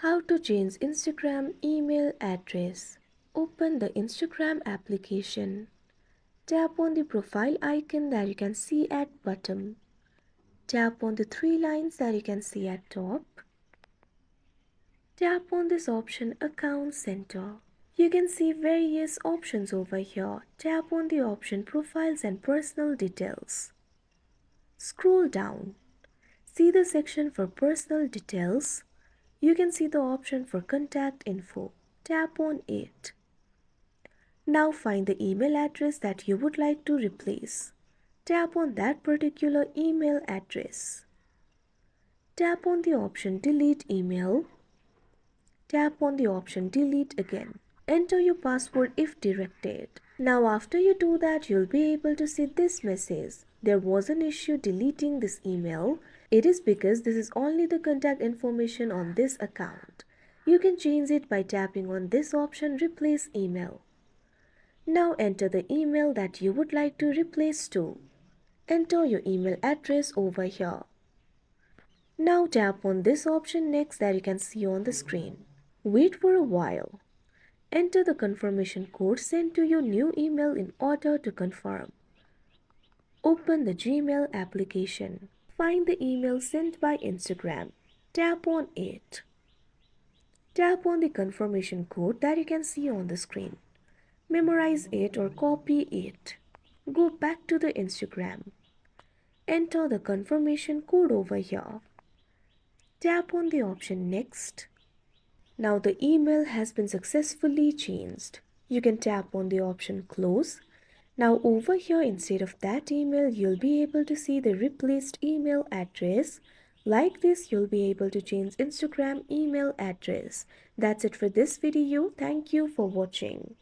How to change Instagram email address. Open the Instagram application. Tap on the profile icon that you can see at bottom. Tap on the three lines that you can see at top. Tap on this option Account Center. You can see various options over here. Tap on the option Profiles and Personal Details. Scroll down. See the section for personal details. You can see the option for contact info. Tap on it. Now find the email address that you would like to replace. Tap on that particular email address. Tap on the option Delete Email. Tap on the option Delete again. Enter your password if directed. Now after you do that, you'll be able to see this message. There was an issue deleting this email. It is because this is only the contact information on this account. You can change it by tapping on this option Replace Email. Now enter the email that you would like to replace to. Enter your email address over here. Now tap on this option Next that you can see on the screen. Wait for a while. Enter the confirmation code sent to your new email in order to confirm. Open the Gmail application. Find the email sent by Instagram. Tap on it. Tap on the confirmation code that you can see on the screen. Memorize it or copy it. Go back to the Instagram. Enter the confirmation code over here. Tap on the option Next. Now the email has been successfully changed. You can tap on the option Close. Now over here, instead of that email, you'll be able to see the replaced email address. Like this, you'll be able to change Instagram email address. That's it for this video. Thank you for watching.